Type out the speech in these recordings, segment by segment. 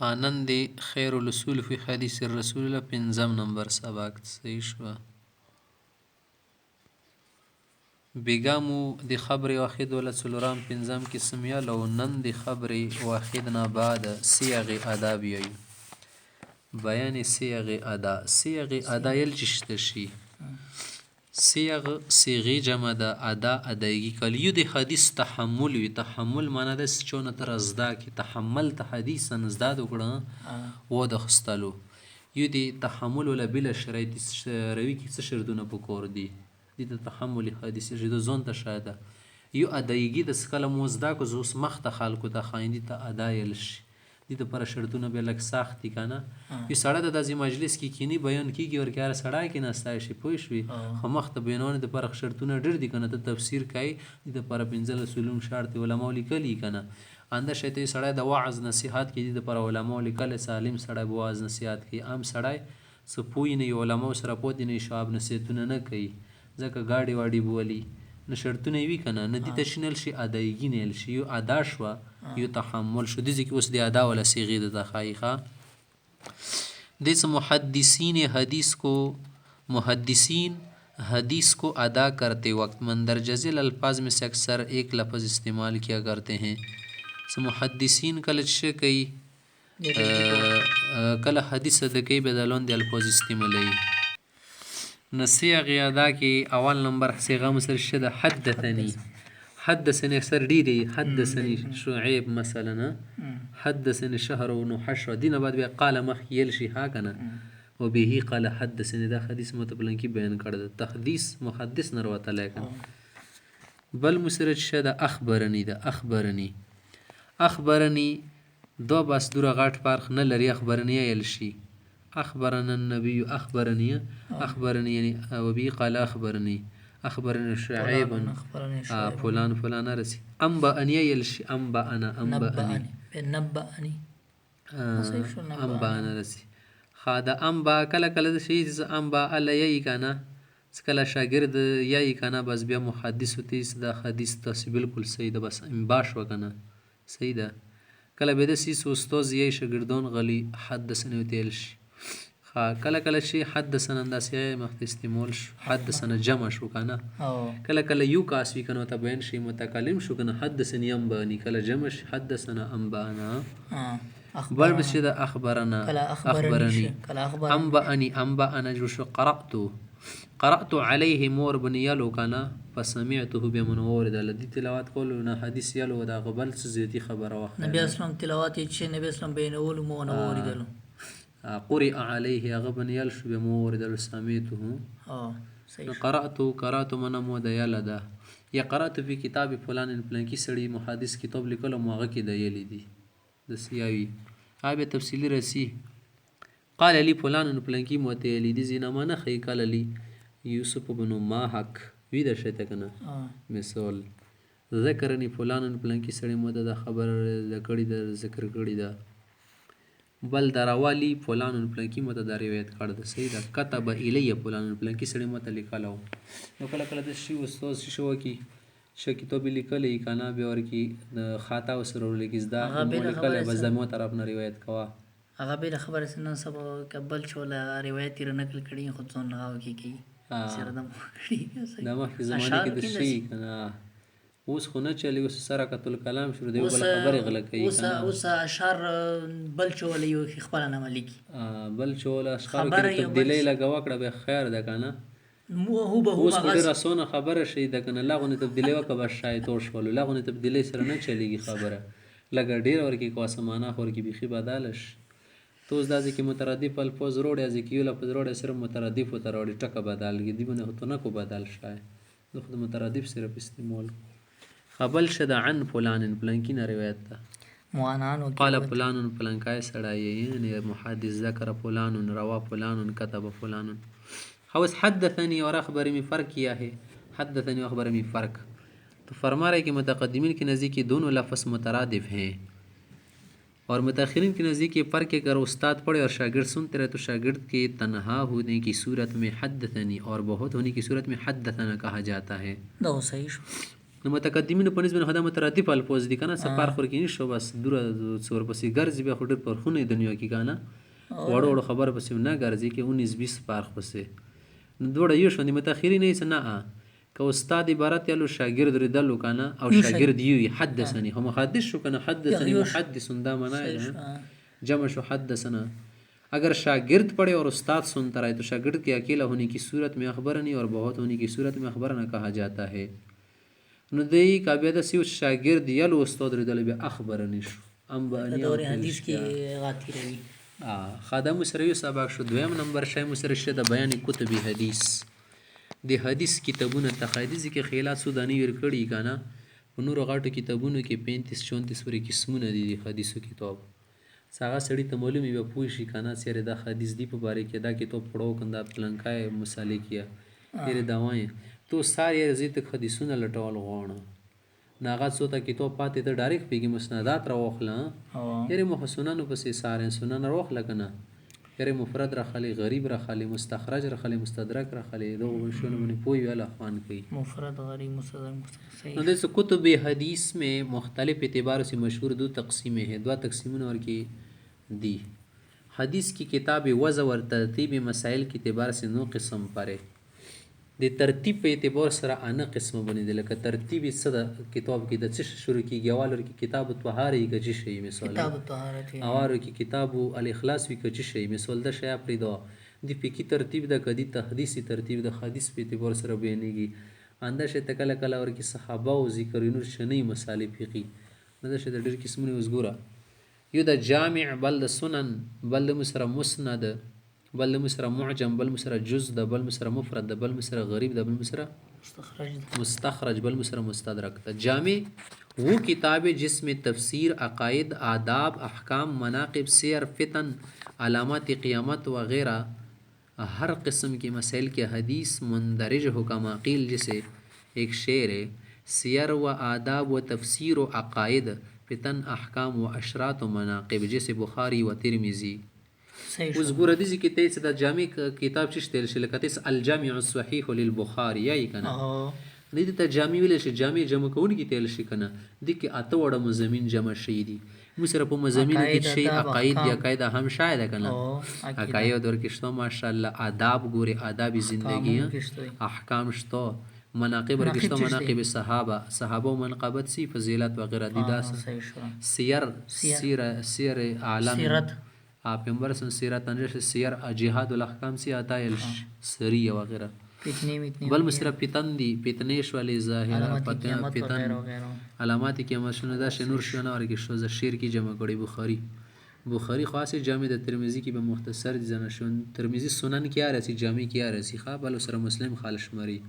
نن د خیر الاصول فی حدیث الرسول پنځم نمبر سبق صحیح شو. بیګامو د خبر واحد ول څلورم پنځم قسم یا لو نن د خبر واحد نه بعد صيغ ادا بیایو. بیان صيغ ادا. صيغ ادا یل چشته شي. صيغه جمع د ادا ادایگی کلیو د حدیث تحمل وی. تحمل معنی د چونه تر ازدا کی تحمل ته حدیثا ازدا وکړه و د خستلو یو د تحمل ولا بلا شرایط روي کی څه شرطونه پکور دي د تحمل حدیث جدو زون ته شاده یو ادایگی د سکله موزدا کو زوس مخ ته خلکو ته خایندی ته ادایل شي دي ته پر شرطونه به لک ساختي کنه یو سړی د داسې مجلس کې کینی بیان کیږي ور کار سړی کې نستای شي پوه شوي خو مخ ته بیانونه د پر شرطونه ډېر دي کنه ته تفسیر کوي د پر پنځل سلوم شرط علماء لیکلي کنه انده شته سړی د واعظ نصيحت کې د پر علماء لیکل سالم سړی بواز نصيحت کوي عام سړی سپوی نه علماء سره پوت نه شاب نصیحتونه نه کوي ځکه گاډي واډي بولی نه شرطونه وی کنه نه دي تشنل شي ادایګی نه شي یو ادا شو یو تحمل شو دي چې اوس دی ادا ولا صيغه د حقیقه د محدثین حدیث کو ادا کرتے وقت مندرجہ ذیل الفاظ میں سے اکثر ایک لفظ استعمال کیا کرتے ہیں. محدثین کله څه کوي کله حدیث د کوي بدلون د الفاظ استعمالي نصيغ ادا کې اول نمبر صيغه مثل شد حدثني اکثر ډیری حدثني شعيب مثلا حدثني شهر بن حشر دینه بعد بیا قال مخیل شي ها کنه و به قال حدثني دا حدیث متبلن کی بیان کړ د تحديث محدث نروته لیکن بل مسرج شد اخبرني دو بس دوره غټ فرق نه لري اخبرني یل شي اخبرنا النبي اخبرني یعنی و به قال اخبرني شعيب فلان رسي انبأني یل شي انبأني رسي خاده انبا کله شي انبا علی کنه کله شاګرد یی کنه بس بیا محدث تیس د حدیث تاسو بالکل صحیح ده بس انباش وکنه صحیح ده کله به د سیس استاد یی شاګردون غلی حدثنه وتیل شي کله شي حدثنا انداسه مخت استعمال حدثنا جمع شو کنه کله یو کاسوی کنه ته بین شي متکلم شو کنه حدثني انبانی کله جمع حدثنا انبانا بل بشد اخبرني انبأنا جو قرأت عليه مور بن يلو كان فسمعته بمنور د لدی تلاوت کولو نه حدیث یلو دا قبل زیاتی خبره واخ نبی اسلام تلاوت چې نبی اسلام بینول منور دلو قرئ عليه غبن يلش بمور د سمعته قرأت من مود یلدا یا قرأت فی کتاب فلان کی سړی محدث کتاب لیکلو ماغه کې د یلی دی د سیاوی هغه تفصیلی رسی قال لي فلان کی موتلی دی زینا ما خی قال لي یوسف بن ماحق وی د شته کنه مثال ذکرنی فلان کی سړی موته د خبر کړي د ذکر کړي دا بل دروالی فلان کی موته د روایت کړه د صحیح دا كتب الی فلان کی سړی موته لیکلو نو کله د شی استاد شو کی کتاب لیکلې کنه به ور کی خاطا وسره لګیزدا لیکل بس د مو طرف نه روایت کوا هغه به خبره سن سبا قبل شولا روایت یې نقل کړي خود ځون راو کی سره د مخکې زمانه کې د شي کنه اوس خو نه چلی اوس سره کتل کلام شروع دی بل خبره غل کوي اوس اشعار بل چول یو خپل نه ملکی بل چول اشعار کې تبدیلی لګوا کړه به خیر ده کنه هو به اوس ډیره سونه خبره شي د کنه لاغونه تبدیلی وکړه شاید تور شول لاغونه تبدیلی سره نه چلیږي خبره لګ ډیر ورکی کو سمانه خور کی بيخي بدلش تو اوس داسې کې مترادف الفاظ روړي از کې یو لفظ روړي سره مترادف او تروړي ټکه بدلږي دی بنه تو نه کو بدل شای د خود مترادف سره استعمال قبل شد عن فلان کی نه روایت ده موانان قال فلان کای سړی یعنی محدث ذکر فلان روا فلان كتب فلان حوس حدثني اور اخبرني فرق کیا ہے حدثني اور اخبرني فرق تو فرما رہے کہ متقدمین کے نزدیک دونوں لفظ مترادف ہیں اور متأخرین کے نزدیک فرق اگر استاد پڑھے اور شاگرد سنتے رہے تو شاگرد کے تنہا ہونے کی صورت میں حدثنی اور بہت ہونے کی صورت میں حدثنا کہا جاتا ہے. دا صحیح شو. نو متقدمینو په نسبت خدا مترادف الفاظ دي کنه څه فرق ورکې نشته بس دوره څور پسې ګرځي بیا خو ډېر فرقونه دنیا کې کنه وړو وړو خبره پسې نه ګرځي کې 19-20 فرق پسې نو دوړه یو شوندي متأخرین یې نه که استاد عبارت یالو شاگرد ردلو کنه او شاگرد یوي حدثني هم محدث شو کنه حدثني محدث دا معنا ہے جمع شو حدثنا اگر شاگرد पढ़े और उस्ताद सुनता रहे तो शागिर्द के अकेला होने की सूरत में अखबरनी और बहुत होने की सूरत में अखबरना कहा जाता है نو دی کابیده سی شاگرد یلو استاد ردل بیا اخبرنی شو ام بانی دور حدیث کې غاتی روي خادم سره یو سبق شو دویم نمبر شای مسره شه د بیان کتب حدیث د حدیث کتابونه تقاعدی کې خیالات سودانی ور کړي کنه په نور غاټو کتابونو کې 35-34 ورې قسمونه دي د حدیثو کتاب څنګه سړی ته معلومي به پوه شي کنه سره د حدیث دی په باره کې دا کتاب پړو کنده پلنکای مصالح کیا تیرې دوايي تو ساری رزیت حدیثونه لټول غواړم ناغه څو ته کتاب پاتې ته ډایرکټ پیګي مسندات راوخلا یره محسنانو پسې سارن سنن راوخلا کنه یره مفرد راخلی غریب راخلی مستخرج راخلی مستدرک راخلی دغه شونه باندې پوي ولا خوان کوي مفرد غریب مستدرک صحیح نو د کتب حدیث में مختلف اعتبار से मशहूर दो तकसीमें हैं दो तकसीमों और की दी حدیث کی کتاب وضع اور ترتیب مسائل کے اعتبار سے نو قسم پرے د ترتیب په اعتبار سره انا قسمه بنیدل لکه ترتیب صدا کتاب کې د څه شروع کیږي اول کې کتاب طهاره کې چې شی مثال کتاب طهاره اور کې کتاب الاخلاص وی کې شی مثال د شی پرې دو د فقہی ترتیب د کدی تحدیثی ترتیب د حدیث په اعتبار سره بیانېږي انده شه تکله کله ور کې صحابه او ذکرینو شنی مصالح فقہی نو شه د ډېر قسمونه وزګوره یو د جامع بل د سنن بل د مسند بل مسره معجم بل مسره جز ده بل مسره مفرد ده بل مسره غریب ده بل مسره مستخرج بل مسره مستدرک ده جامع وہ کتاب جس میں تفسیر عقائد آداب احکام مناقب سیر فتن علامات قیامت وغیرہ ہر قسم کی مسائل کے حدیث مندرج ہو کما قیل جسے ایک شعر ہے سیر و آداب و تفسیر و عقائد فتن احکام و اشراط و مناقب جیسے بخاری و ترمذی اوس ګوره دې کې ته د جامع کتاب چې تل شي لکه تاسو الجامع الصحيح للبخاري یای کنه دې ته جامع ویل شي جامع جمع کون کې تل شي کنه دې کې اته وړه مزامین جمع شي دي مو سره په مزامین کې شي عقاید یا قاعده هم شاید کنه عقاید ور کې شته ماشاءالله آداب ګوره آداب زندگی احکام شته مناقب ور کې شته مناقب صحابه او منقبت سی فضیلت وغیرہ دي دا سیر عالم پیغمبر سن سیرت انجش سیر جهاد الاحکام سی آتا سریه وغیرہ بل مصر فتن دی فتنیش والی ظاهر فتن علامات قیامت شنو دا شنور شنو اور کی شوز شیر کی جمع کړي بخاری خاص جامع د ترمذی کی به مختصر دي زنه شون ترمذی سنن کیا رسی جامع کیا رسی خا بل سر مسلم خالش مری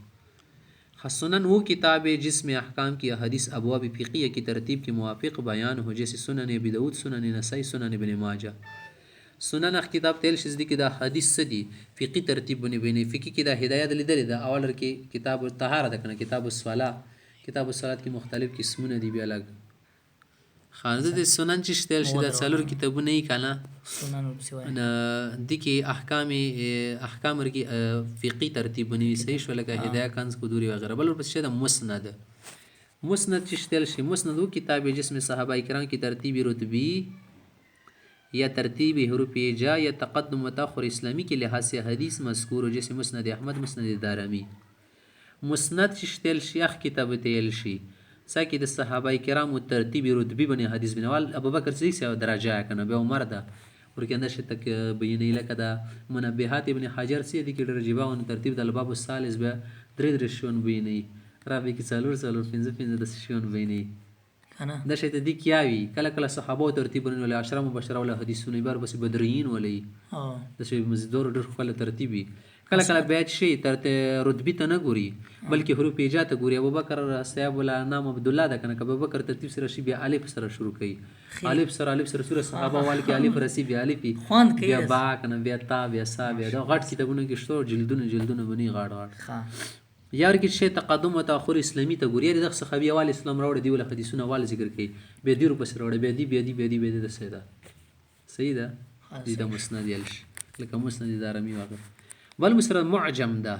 سنن وہ کتاب ہے جس میں احکام کی حدیث ابواب فقہیہ کی ترتیب کے موافق بیان ہو جیسے سنن ابی داؤد سنن نسائی سنن ابن ماجہ سنن کتاب تل شز دي کې دا حدیث سدي فقہی ترتیب بنی بنی فقہی کې دا هدایت لیدل دا اول کې کتاب الطهاره ده کنه کتاب الصلاه کتاب الصلاه کې مختلف قسمونه دي بیا الګ خانزه د سنن چې تل شي دا څلور کتابونه یې کنه سنن دي کې احکام کې فقہی ترتیب بنی صحیح شو لکه هدایت کنز کو دوری وغیرہ بل پس شه د مسند چې تل شي مسند وہ کتاب جس میں صحابہ کرام کی ترتیب رتبی یا ترتیب حروف جا یا تقدم و تاخر اسلامی کے لحاظ سے حدیث مذکور ہو جیسے مسند احمد مسند دارمی مسند چشتل شیخ کتاب تیل شی ساکی د صحابہ کرام و ترتیب رتبی بنی حدیث بنوال ابو بکر صدیق سے درجہ کنه به عمر ده ورکه اندر تک بیان لکه دا منبهات ابن حجر سی د کې درجه باندې ترتیب د الباب الثالث به درې شون بیانې رابې کې څلور 15 د شون بیانې دا شی ته دی کیاوی کله کله صحابه ترتیب ول عشره مبشره ول حدیثونه بار بس بدرین ولې د شی مزدور ډېر خپل ترتیبي کله کله بیت شي ترته رتبی ته نه ګوري بلکې حروف ایجا ته ګوري ابوبکر صاحب ولا نام عبد الله ده کنه ابوبکر ترتیب سره شي بیا الف سره شروع کړي الف سره سوره صحابه وال کې الف رسی بیا الف بیا با کنه بیا تا بیا سا بیا دا غټ کتابونه کې شته جلدونه بني غاړ یار کې شی تقدم او تاخر اسلامي ته ګوري د صحابي وال اسلام راوړ دی ول حدیثونه وال ذکر کوي به دی رو پس راوړ به دی د سیدا سیدا د مسند یلش لکه مسند دارمی وغیرہ بل مسند معجم دا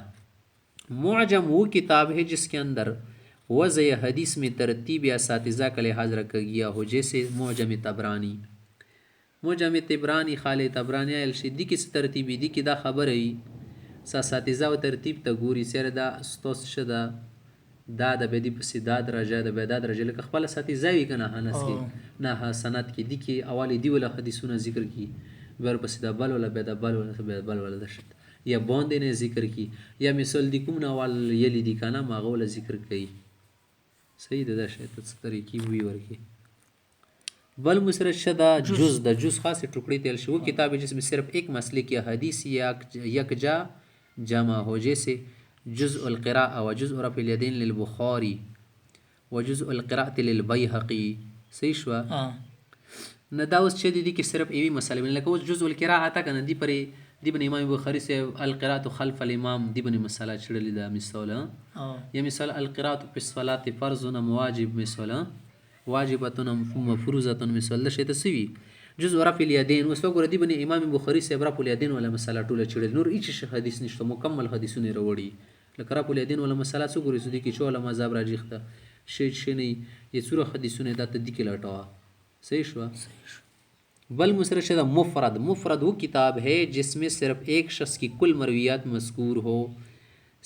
معجم وہ کتاب ہے جس کے اندر वज़ع حدیث में तरतीब اساتذہ का लिहाज रखा गया हो जैसे معجم طبرانی. معجم طبرانی خال طبرانی الشي دي کې ترتیبی دي کې دا خبره ای اساتذہ او ترتیب ته ګوري سره دا استوس شدا دا د بدی پسې دا درجه د بيدا درجه لکه خپل اساتذہ وی کنه هنس کې نه سند کې دي کې اوالی دی ولا حدیثونه ذکر کی ور پسې دا بل ولا بيدا بل ولا دشت یا باندې نه ذکر کی یا مثال دی کوم نه اول یلی دی کنه ماغه ولا ذکر کوي صحیح ده شی ته طریقې وی ورکی بل مسرد شدہ جز دا جز خاص ٹکڑی تیل شو کتاب ہے جس میں صرف ایک مسئلے کی حدیث یکجا جمع ہو جیسے جزء القراءة و جزء رفع الیدین للبخاری و جزء القراءة للبیحقی صحیح شوا نه دا اوس چې دي کې صرف ایوی مسئله بن لکه اوس جزء القراءة تا کنه دی پرې دی بن امام بخاری سے القراءة خلف الامام دی بن مسئله چړلې دا مثال یا مثال القراءة فی الصلاة فرض و واجب مثال واجبتون مفروضتون مثال ده شی ته سوي جزء رفع الیدین اوس وګوره دی بن امام بخاری سے رفع الیدین ولا مسئله ټوله چړل نور هیڅ حدیث نشته مکمل حدیثونه وروړي لکه رفع الیدین ولا مسئله څو ګوري سودی کې چوله مذهب راجح ده شی نه یہ سوره حدیثونه د ته دی کې لټوا صحیح شو بل مسرد شدہ مفرد مفرد وہ کتاب ہے جس میں صرف ایک شخص کی کل مرویات مذکور ہو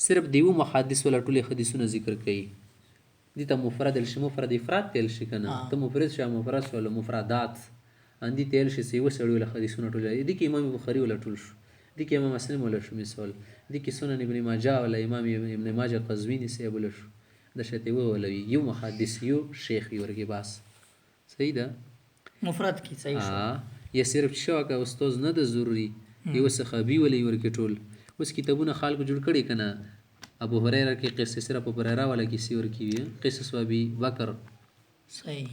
صرف دیو محادث ولا ټول حدیثونه ذکر کړي دي ته مفرد الشي مفرد افراد تل شي کنه ته مفرد شه مفرد ولا مفردات اندي تل شي سی وسړي ولا حدیثونه ټول دي کې امام بخاری ولا ټول شو دي کې امام مسلم ولا شو مثال دي کې سنن ابن ماجه ولا امام ابن ماجه قزوینی سی ولا شو د شته ولا یو محدث یو شیخ ورګي باس صحیح ده مفرد کی صحیح شو یا صرف شو کا استاد نه د ضروری یو صحابي ولې ورکه ټول اوس کتابونه خلکو جوړ کړي کنه ابو هريره کی قصه صرف ابو هريره والا کسی اور کی قصص ابي بکر صحیح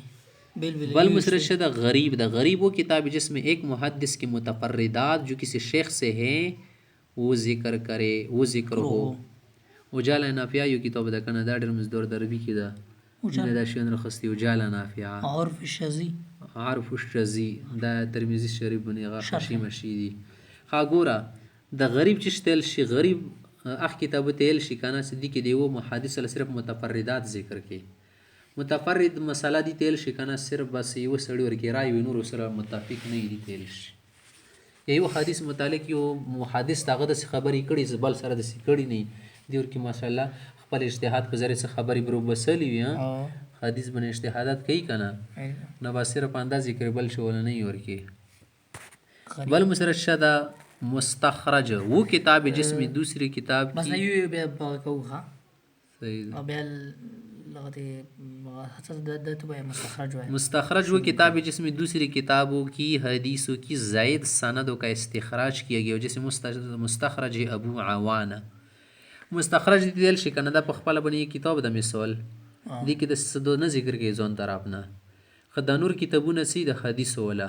بل مسرد شدہ غریب دا غریب وہ کتاب جس میں ایک محدث کی متفردات جو کسی شیخ سے ہیں وہ ذکر کرے وہ ذکر ہو اجالا نافعہ یو کتاب دا کنه دا ډېر مزدور دربی کی دا دا شین رخصتی اجالا نافعہ عرف الشذی عارف الشذی دا ترمذی شریف بنیغه خشی مشیدی ها ګورا د غریب چشتل شي غریب اخ کتاب تل شي کنه صدیق دیو محادث صرف متفردات ذکر کی متفرد مسله دی تل شي کنه صرف بس یو سړی ورکی رای وي نور سره متفق نه دی تل شي یو حدیث متعلق یو محادث دغه د خبرې کړي بل سره د کړي نه دی ورکی ماشاءالله خپل اجتهاد په ذریعہ خبرې برو بسلی وي حدیث بن اجتهادات کوي کنه نو بس صرف اندازې کوي بل شو نه ورکی بل مسرد شدا مستخرج وہ کتاب جس میں دوسری کتاب بس یو به کوخه صحیح او بیا لغت مستخرج وہ کتاب ہے جس میں دوسری کتابوں کی حدیثوں کی زائد سندوں کا استخراج کیا گیا جیسے مستخرج ابو عوانہ مستخرج دل شکنه دا په خپل باندې کتاب د مثال دي کې د صدو نه ذکر کې ځون طرفنا خدانور کتابونه سي د حدیث ولا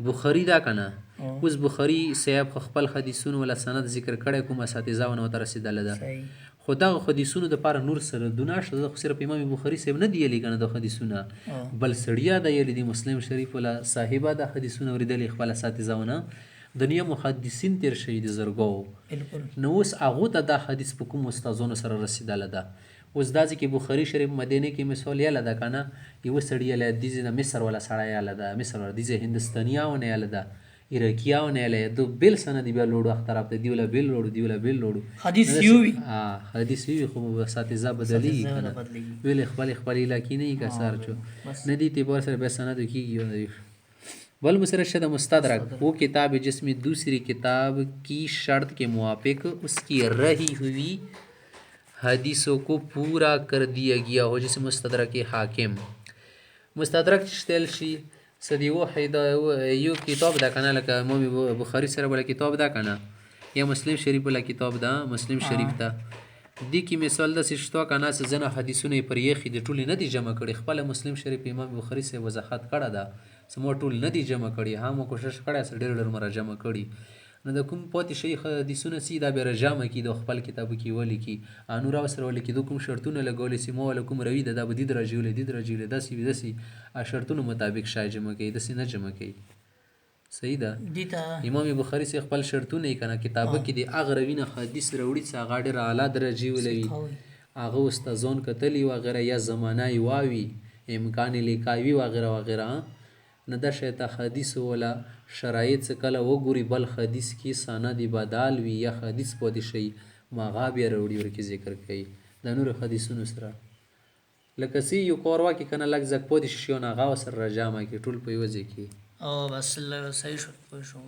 بخاری دا کنه اوس بخاری صاحب خپل حدیثونه ولا سند ذکر کړي کوم اساتذه ونه تر رسیدل ده خدا حدیثونه د پاره نور سره دونه شته صرف امام بخاری صاحب نه دی لګنه د حدیثونه بل سړیا د یلی دی مسلم شریف ولا صاحبہ د حدیثونه ورېدل خپل اساتذه ونه دنیا محدثین تیر شهید زرګو نو اوس هغه ته د حدیث په کوم استادونو سره رسیدل ده اوس دا چې بخاری شریف مدینه کې مثال یاله ده کنه یو سړی له د مصر ولا سړی یاله ده مصر ور د هندستانیاونه یاله ده عراقیاونه یاله دو بل سند دی لوړو اختراف دی ولا بل لوړو دی ولا بل لوړو حدیث یوي حدیث یوي خو اساتذه بدلی ویل خپل علاقې نه کا سار چو ندی تی بور سره به سند کیږي بل مسرد شدہ مستدرک وہ کتاب ہے جس میں دوسری کتاب کی شرط کے موافق اس کی رہی ہوئی حدیثوں کو پورا کر دیا گیا ہو جیسے مستدرک حاکم مستدرک چشتل شی صدی واحد یو کتاب دا کنه لکه امام بخاری سره ولا کتاب دا کنه یا مسلم شریف ولا کتاب دا مسلم شریف دا دی کی مثال د سشتو کنه زنه حدیثونه پر یخی د ټولی نه دی جمع کړي خپل مسلم شریف امام بخاری سے وضاحت کړه دا سمو ټول نه دی جمع کړي هم کوشش کړه سره ډېر مره جمع کړي نو د کوم پاتې شیخ حدیثونه سیدا به جمع کی د خپل کتابو کې ولی کی انور سره ولی کی د کوم شرطونه لګولې سیمو ولا کوم روی د بدی درجه دسی شرطونو مطابق شای جمع کوي دسی نه جمع کوي صحیح ده دیتا امام بخاری سے خپل شرطونه کنه کتابه کې دی اغه روینه حدیث وروړي څنګه ډېر اعلی درجه ولوي هغه استادان کتلي وغیره یا زمانه یې واوي امکان لیکاوي وغیره وغیره نو دا شاید حدیث ولا شرایط څه کله وګوري بل حدیث کې سند بدال وي یا حدیث پاتې شي نو هغه بیا راوړي ورکې ذکر کوي د نورو حدیثونو سره لکه سی یو کار واکې که نه لږ ځګ پاتې شي نو هغه ورسره راجمع کړي ټول په یوه ځای کې او بس صحیح شو پوه شو.